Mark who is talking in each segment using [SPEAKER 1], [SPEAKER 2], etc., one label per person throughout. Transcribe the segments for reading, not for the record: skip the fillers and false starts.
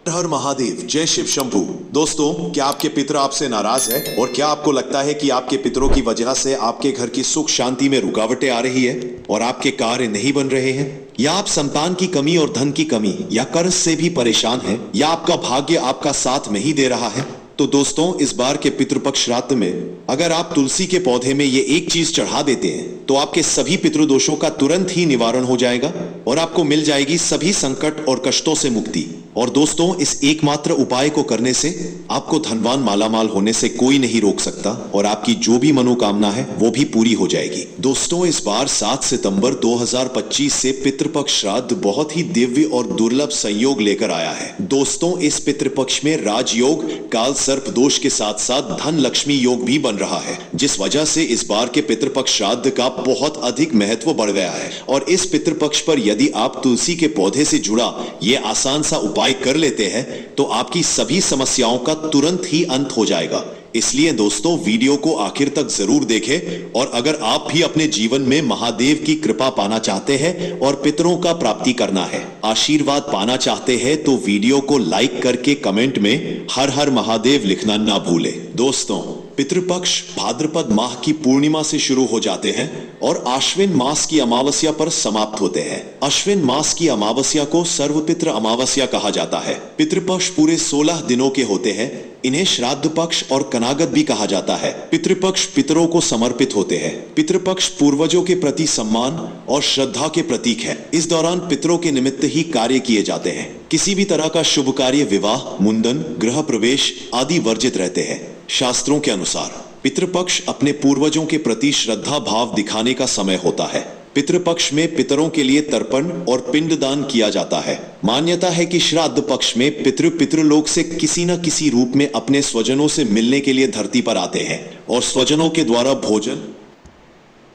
[SPEAKER 1] हर महादेव, जय शिव शंभू। दोस्तों, क्या आपके पितर आपसे नाराज है और क्या आपको लगता है कि आपके पितरों की वजह से आपके घर की सुख शांति में रुकावटें आ रही है और आपके कार्य नहीं बन रहे हैं, या आप संतान की कमी और धन की कमी या कर्ज से भी परेशान हैं, या आपका भाग्य आपका साथ नहीं दे रहा है? तो दोस्तों, इस बार के पितृपक्ष श्राद्ध में अगर आप तुलसी के पौधे में ये एक चीज चढ़ा देते हैं तो आपके सभी पितृदोषों का तुरंत ही निवारण हो जाएगा और आपको मिल जाएगी सभी संकट और कष्टों से मुक्ति। और दोस्तों, इस एकमात्र उपाय को करने से आपको धनवान मालामाल होने से कोई नहीं रोक सकता और आपकी जो भी मनोकामना है वो भी पूरी हो जाएगी। दोस्तों, इस बार 7 सितंबर 2025 से पितृपक्ष श्राद्ध बहुत ही दिव्य और दुर्लभ संयोग लेकर आया है। दोस्तों, इस पितृपक्ष में राजयोग, काल सर्प दोष के साथ साथ धन लक्ष्मी योग भी बन रहा है, जिस वजह से इस बार के पितृपक्ष श्राद्ध का बहुत अधिक महत्व बढ़ गया है। और इस पितृपक्ष पर यदि आप तुलसी के पौधे से जुड़ा ये आसान सा उपाय कर लेते हैं तो आपकी सभी समस्याओं का तुरंत ही अंत हो जाएगा। इसलिए दोस्तों, वीडियो को आखिर तक जरूर देखें और अगर आप भी अपने जीवन में महादेव की कृपा पाना चाहते हैं और पितरों का प्राप्ति करना है, आशीर्वाद पाना चाहते हैं, तो वीडियो को लाइक करके कमेंट में हर हर महादेव लिखना ना भूलें। दोस्तों, पितृपक्ष भाद्रपद माह की पूर्णिमा से शुरू हो जाते हैं और आश्विन मास की अमावस्या पर समाप्त होते हैं। अश्विन मास की अमावस्या को सर्वपितृ अमावस्या कहा जाता है। पितृपक्ष पूरे 16 दिनों के होते हैं। इन्हें श्राद्ध पक्ष और कनागत भी कहा जाता है। पितृपक्ष पितरों को समर्पित होते हैं। पितृपक्ष पूर्वजों के प्रति सम्मान और श्रद्धा के प्रतीक है। इस दौरान पितरों के निमित्त ही कार्य किए जाते हैं। किसी भी तरह का शुभ कार्य, विवाह, मुंडन, गृह प्रवेश आदि वर्जित रहते हैं। शास्त्रों के अनुसार पितृपक्ष अपने पूर्वजों के प्रति श्रद्धा भाव दिखाने का समय होता है। पितृपक्ष में पितरों के लिए तर्पण और पिंडदान किया जाता है। मान्यता है कि श्राद्ध पक्ष में पितृलोक से किसी न किसी रूप में अपने स्वजनों से मिलने के लिए धरती पर आते हैं और स्वजनों के द्वारा भोजन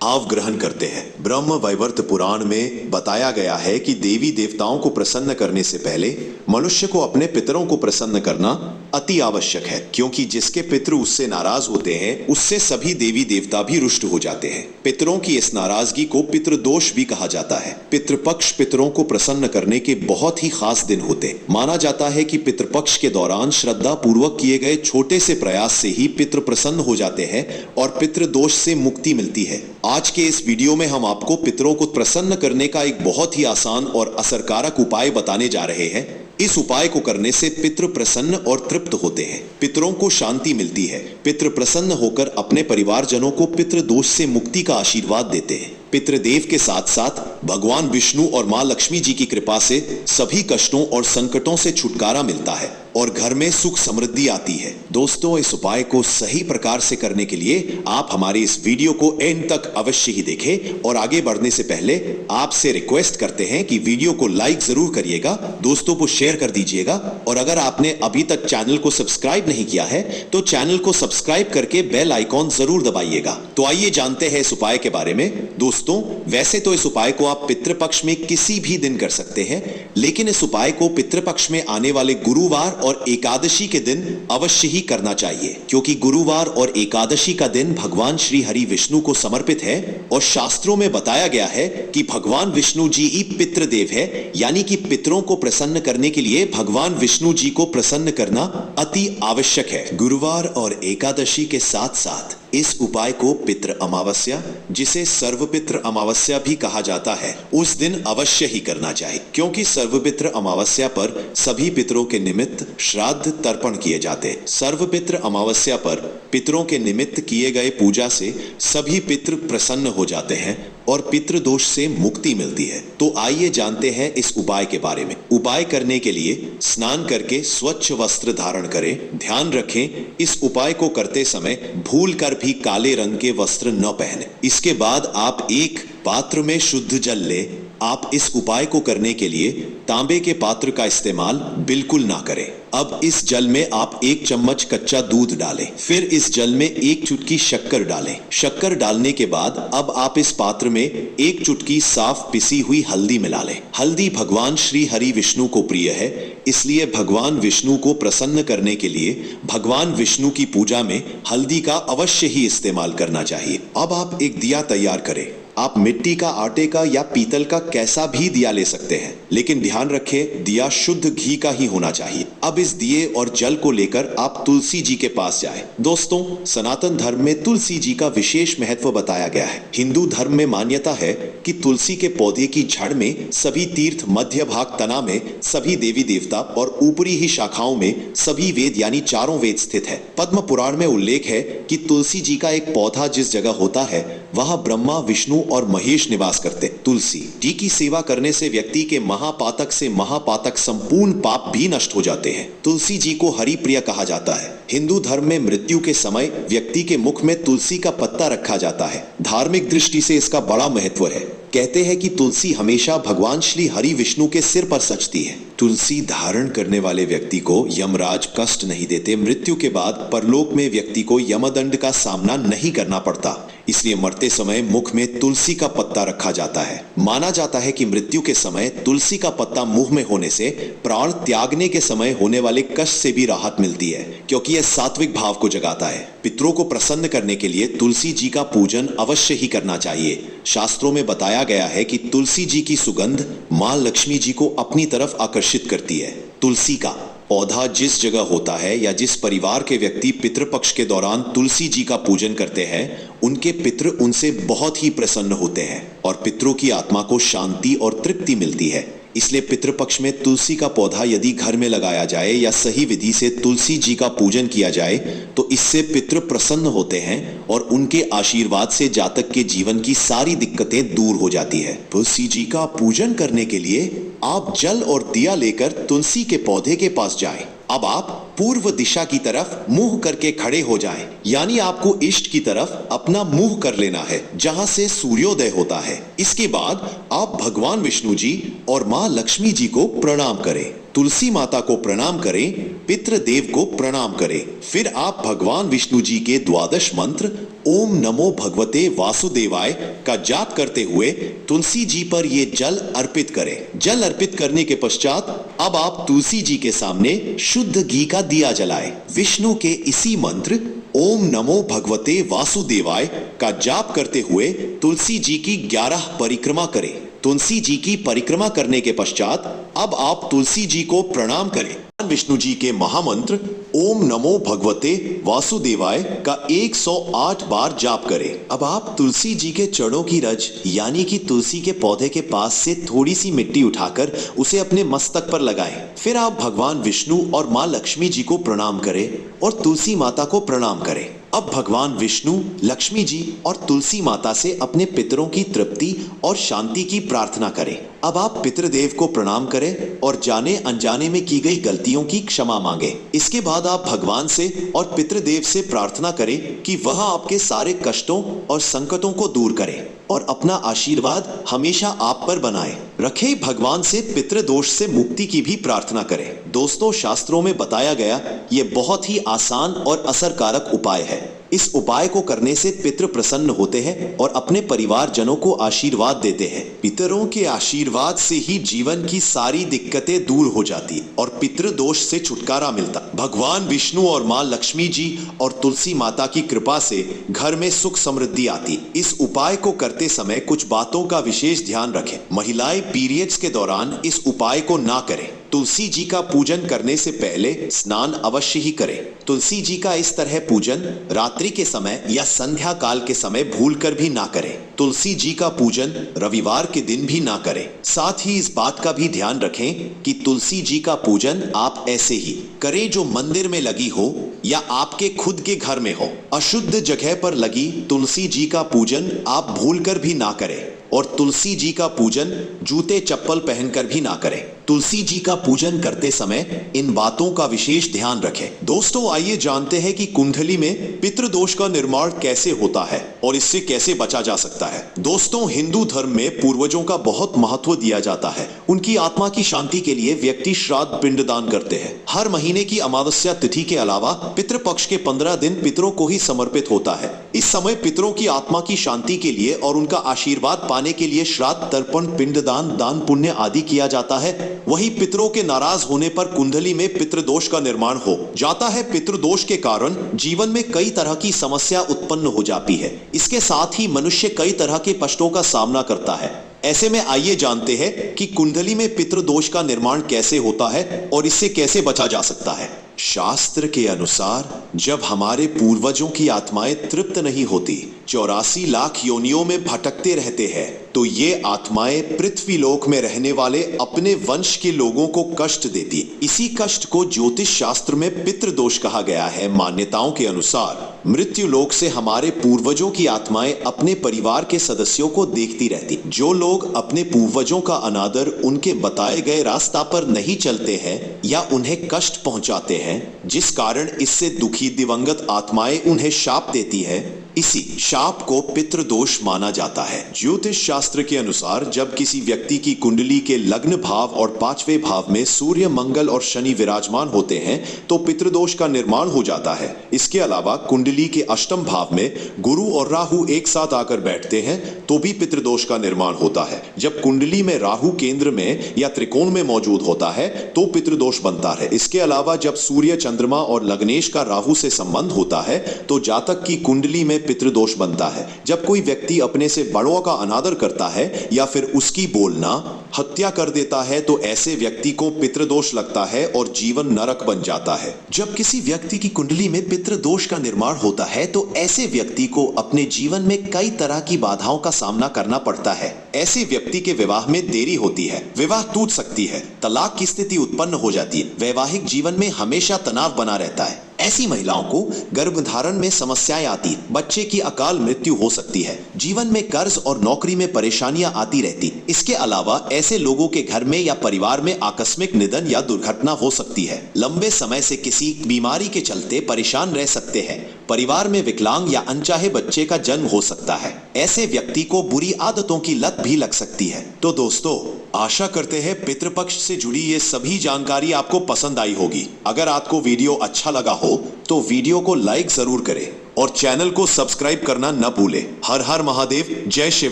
[SPEAKER 1] आव ग्रहण करते हैं। ब्रह्म वैवर्त पुराण में बताया गया है कि देवी देवताओं को प्रसन्न करने से पहले मनुष्य को अपने पितरों को प्रसन्न करना अति आवश्यक है, क्योंकि जिसके पितृ उससे नाराज होते हैं उससे सभी देवी देवता भी रुष्ट हो जाते हैं। पितरों की इस नाराजगी को पितृदोष भी कहा जाता है। पितृपक्ष पितरों को प्रसन्न करने के बहुत ही खास दिन होते। माना जाता है कि पितृपक्ष के दौरान श्रद्धा पूर्वक किए गए छोटे से प्रयास से ही पितृ प्रसन्न हो जाते हैं और पितृदोष से मुक्ति मिलती है। आज के इस वीडियो में हम आपको पितरों को प्रसन्न करने का एक बहुत ही आसान और असरकारक उपाय बताने जा रहे हैं। इस उपाय को करने से पितृ प्रसन्न और तृप्त होते हैं। पितरों को शांति मिलती है। पितृ प्रसन्न होकर अपने परिवारजनों को पितृ दोष से मुक्ति का आशीर्वाद देते हैं। पितृदेव के साथ साथ भगवान विष्णु और मां लक्ष्मी जी की कृपा से सभी कष्टों और संकटों से छुटकारा मिलता है और घर में सुख समृद्धि आती है। दोस्तों, इस उपाय को सही प्रकार से करने के लिए आप हमारी इस वीडियो को एंड तक अवश्य ही देखें और आगे बढ़ने से पहले आपसे रिक्वेस्ट करते हैं कि वीडियो को लाइक जरूर करिएगा, दोस्तों को शेयर कर दीजिएगा और अगर आपने अभी तक चैनल को सब्सक्राइब नहीं किया है तो चैनल को सब्सक्राइब करके बेल आइकॉन जरूर दबाइएगा। तो आइए जानते हैं इस उपाय के बारे में। दोस्तों, वैसे तो इस उपाय को आप पितृपक्ष में किसी भी दिन कर सकते हैं, लेकिन इस उपाय को पितृपक्ष में आने वाले गुरुवार और एकादशी के दिन अवश्य ही करना चाहिए, क्योंकि गुरुवार और एकादशी का दिन भगवान श्री हरि विष्णु को समर्पित है और शास्त्रों में बताया गया है कि भगवान विष्णु जी ही पितृदेव है, यानी कि पितरों को प्रसन्न करने के लिए भगवान विष्णु जी को प्रसन्न करना अति आवश्यक है। गुरुवार और एकादशी के साथ साथ इस उपाय को पितृ अमावस्या, जिसे सर्वपितृ अमावस्या भी कहा जाता है, उस दिन अवश्य ही करना चाहिए, क्योंकि सर्वपितृ अमावस्या पर सभी पितरों के निमित्त श्राद्ध तर्पण किए जाते हैं। सर्वपितृ अमावस्या पर पितरों के निमित्त किए गए पूजा से सभी पितृ प्रसन्न हो जाते हैं और पितृदोष से मुक्ति मिलती है। तो आइए जानते हैं इस उपाय के बारे में। उपाय करने के लिए स्नान करके स्वच्छ वस्त्र धारण करें। ध्यान रखें, इस उपाय को करते समय भूल कर भी काले रंग के वस्त्र न पहने। इसके बाद आप एक पात्र में शुद्ध जल लें। आप इस उपाय को करने के लिए तांबे के पात्र का इस्तेमाल बिल्कुल ना करें। अब इस जल में आप 1 चम्मच कच्चा दूध डालें, फिर इस जल में 1 चुटकी शक्कर डालें। शक्कर डालने के बाद अब आप इस पात्र में 1 चुटकी साफ पिसी हुई हल्दी मिला लें। हल्दी भगवान श्री हरि विष्णु को प्रिय है, इसलिए भगवान विष्णु को प्रसन्न करने के लिए भगवान विष्णु की पूजा में हल्दी का अवश्य ही इस्तेमाल करना चाहिए। अब आप एक दिया तैयार करें आप मिट्टी का, आटे का या पीतल का कैसा भी दिया ले सकते हैं, लेकिन ध्यान रखें दिया शुद्ध घी का ही होना चाहिए। अब इस दिए और जल को लेकर आप तुलसी जी के पास जाएं। दोस्तों, सनातन धर्म में तुलसी जी का विशेष महत्व बताया गया है। हिंदू धर्म में मान्यता है कि तुलसी के पौधे की जड़ में सभी तीर्थ, मध्य भाग तना में सभी देवी देवता और ऊपरी ही शाखाओं में सभी वेद यानी चारों वेद स्थित है। पद्म पुराण में उल्लेख है कि तुलसी जी का एक पौधा जिस जगह होता है वहां ब्रह्मा, विष्णु और महेश निवास करते। तुलसी जी की सेवा करने से व्यक्ति के महापातक से महापातक संपूर्ण पाप भी नष्ट हो जाते हैं। तुलसी जी को हरि प्रिय कहा जाता है। हिंदू धर्म में मृत्यु के समय व्यक्ति के मुख में तुलसी का पत्ता रखा जाता है। धार्मिक दृष्टि से इसका बड़ा महत्व है। कहते हैं कि तुलसी हमेशा भगवान श्री हरि विष्णु के सिर पर सजती है। तुलसी धारण करने वाले व्यक्ति को यमराज कष्ट नहीं देते। मृत्यु के बाद परलोक में व्यक्ति को यमदंड का सामना नहीं करना पड़ता, इसलिए मरते समय मुख में तुलसी का पत्ता रखा जाता है। माना जाता है कि मृत्यु के समय तुलसी का पत्ता मुंह में होने से प्राण त्यागने के समय होने वाले कष्ट से भी राहत मिलती है, क्योंकि यह सात्विक भाव को जगाता है। पितरों को प्रसन्न करने के लिए तुलसी जी का पूजन अवश्य ही करना चाहिए। शास्त्रों में बताया गया है कि तुलसी जी की सुगंध मां लक्ष्मी जी को अपनी तरफ आकर्षित करती है। तुलसी का पौधा जिस जगह होता है या जिस परिवार के व्यक्ति पितृपक्ष के दौरान तुलसी जी का पूजन करते हैं, उनके पितृ उनसे बहुत ही प्रसन्न होते हैं और पितरों की आत्मा को शांति और तृप्ति मिलती है। इसलिए पितृपक्ष में तुलसी का पौधा यदि घर में लगाया जाए या सही विधि से तुलसी जी का पूजन किया जाए तो इससे पितृ प्रसन्न होते हैं और उनके आशीर्वाद से जातक के जीवन की सारी दिक्कतें दूर हो जाती है। तुलसी जी का पूजन करने के लिए आप जल और दिया लेकर तुलसी के पौधे के पास जाएं। अब आप पूर्व दिशा की तरफ मुंह करके खड़े हो जाएं, यानी आपको इष्ट की तरफ अपना मुंह कर लेना है जहां से सूर्योदय होता है। इसके बाद आप भगवान विष्णु जी और मां लक्ष्मी जी को प्रणाम करें, तुलसी माता को प्रणाम करें, पितृदेव को प्रणाम करें। फिर आप भगवान विष्णु जी के द्वादश मंत्र ओम नमो भगवते वासुदेवाय का जाप करते हुए तुलसी जी पर ये जल अर्पित करें। जल अर्पित करने के पश्चात अब आप तुलसी जी के सामने शुद्ध घी का दिया जलाएं। विष्णु के इसी मंत्र ओम नमो भगवते वासुदेवाय का जाप करते हुए तुलसी जी की 11 परिक्रमा करें। तुलसी जी की परिक्रमा करने के पश्चात अब आप तुलसी जी को प्रणाम करें। विष्णु जी के महामंत्र ओम नमो भगवते वासुदेवाय का 108 बार जाप करें। अब आप तुलसी जी के चरणों की रज यानी कि तुलसी के पौधे के पास से थोड़ी सी मिट्टी उठाकर उसे अपने मस्तक पर लगाएं। फिर आप भगवान विष्णु और मां लक्ष्मी जी को प्रणाम करें और तुलसी माता को प्रणाम करें। अब भगवान विष्णु, लक्ष्मी जी और तुलसी माता से अपने पितरों की तृप्ति और शांति की प्रार्थना करें। अब आप पितृदेव को प्रणाम करें और जाने अनजाने में की गई गलतियों की क्षमा मांगे। इसके बाद आप भगवान से और पितृदेव से प्रार्थना करें कि वह आपके सारे कष्टों और संकटों को दूर करें और अपना आशीर्वाद हमेशा आप पर बनाए रखे। भगवान से पितृदोष से मुक्ति की भी प्रार्थना करें। दोस्तों, शास्त्रों में बताया गया ये बहुत ही आसान और असरकारक उपाय है। इस उपाय को करने से पितृ प्रसन्न होते हैं और अपने परिवार जनों को आशीर्वाद देते हैं। पितरों के आशीर्वाद से ही जीवन की सारी दिक्कतें दूर हो जाती और पितृ दोष से छुटकारा मिलता। भगवान विष्णु और मां लक्ष्मी जी और तुलसी माता की कृपा से घर में सुख समृद्धि आती। इस उपाय को करते समय कुछ बातों का विशेष ध्यान रखें। महिलाएं पीरियड्स के दौरान इस उपाय को ना करें। तुलसी जी का पूजन करने से पहले स्नान अवश्य ही करें। तुलसी जी का इस तरह पूजन रात्रि के समय या संध्या काल के समय भूलकर भी ना करें। तुलसी जी का पूजन रविवार के दिन भी ना करें। साथ ही इस बात का भी ध्यान रखें कि तुलसी जी का पूजन आप ऐसे ही करें जो मंदिर में लगी हो या आपके खुद के घर में हो। अशुद्ध जगह पर लगी तुलसी जी का पूजन आप भूलकर भी ना करें और तुलसी जी का पूजन जूते चप्पल पहनकर भी ना करें। तुलसी जी का पूजन करते समय इन बातों का विशेष ध्यान रखें। दोस्तों, आइए जानते हैं कि कुंडली में पितृदोष का निर्माण कैसे होता है और इससे कैसे बचा जा सकता है। दोस्तों, हिंदू धर्म में पूर्वजों का बहुत महत्व दिया जाता है। उनकी आत्मा की शांति के लिए व्यक्ति श्राद्ध पिंडदान करते हैं। हर महीने की अमावस्या तिथि के अलावा पितृपक्ष के 15 दिन पितरों को ही समर्पित होता है। इस समय पितरों की आत्मा की शांति के लिए और उनका आशीर्वाद पाने के लिए श्राद्ध, तर्पण, पिंडदान, दान पुण्य आदि किया जाता है। वही पितरों के नाराज होने पर कुंडली में पितृदोष का निर्माण हो जाता है। पितृदोष के कारण जीवन में कई तरह की समस्या उत्पन्न हो जाती है। इसके साथ ही मनुष्य कई तरह के कष्टों का सामना करता है। ऐसे में आइए जानते हैं कि कुंडली में पितृदोष का निर्माण कैसे होता है और इससे कैसे बचा जा सकता है। शास्त्र के अनुसार जब हमारे पूर्वजों की आत्माएं तृप्त नहीं होती, 84 लाख योनियों में भटकते रहते हैं, तो ये आत्माएं पृथ्वी लोक में रहने वाले अपने वंश के लोगों को कष्ट देती। इसी कष्ट को ज्योतिष शास्त्र में पितृदोष कहा गया है। मान्यताओं के अनुसार मृत्यु लोक से हमारे पूर्वजों की आत्माएं अपने परिवार के सदस्यों को देखती रहती। जो लोग अपने पूर्वजों का अनादर, उनके बताए गए रास्ता पर नहीं चलते हैं या उन्हें कष्ट पहुंचाते हैं, जिस कारण इससे दुखी दिवंगत आत्माएं उन्हें शाप देती है, इसी शाप को पितृदोष माना जाता है। ज्योतिष शास्त्र के अनुसार जब किसी व्यक्ति की कुंडली के लग्न भाव और 5वें भाव में सूर्य, मंगल और शनि विराजमान होते हैं तो पितृदोष का निर्माण हो जाता है। इसके अलावा कुंडली के अष्टम भाव में गुरु और राहु एक साथ आकर बैठते हैं तो भी पितृदोष का निर्माण होता है। जब कुंडली में राहु केंद्र में या त्रिकोण में मौजूद होता है तो पितृदोष बनता है। इसके अलावा जब सूर्य, चंद्रमा और लग्नेश का राहु से संबंध होता है तो जातक की कुंडली में पितृदोष बनता है। जब कोई व्यक्ति अपने से बड़ों का अनादर करता है या फिर उसकी बोलना हत्या कर देता है तो ऐसे व्यक्ति को पितृदोष लगता है और जीवन नरक बन जाता है। जब किसी व्यक्ति की कुंडली में पितृदोष का निर्माण होता है तो ऐसे व्यक्ति को अपने जीवन में कई तरह की बाधाओं का सामना करना पड़ता है। ऐसे व्यक्ति के विवाह में देरी होती है, विवाह टूट सकती है, तलाक की स्थिति उत्पन्न हो जाती है, वैवाहिक जीवन में हमेशा तनाव बना रहता है। ऐसी महिलाओं को गर्भधारण में समस्याएं आती, बच्चे की अकाल मृत्यु हो सकती है, जीवन में कर्ज और नौकरी में परेशानियां आती रहती। इसके अलावा ऐसे लोगों के घर में या परिवार में आकस्मिक निधन या दुर्घटना हो सकती है। लंबे समय से किसी बीमारी के चलते परेशान रह सकते हैं। परिवार में विकलांग या अनचाहे बच्चे का जन्म हो सकता है। ऐसे व्यक्ति को बुरी आदतों की लत भी लग सकती है। तो दोस्तों, आशा करते हैं पितृपक्ष से जुड़ी ये सभी जानकारी आपको पसंद आई होगी। अगर आपको वीडियो अच्छा लगा हो तो वीडियो को लाइक जरूर करें और चैनल को सब्सक्राइब करना न भूलें। हर हर महादेव, जय शिव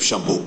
[SPEAKER 1] शंभू।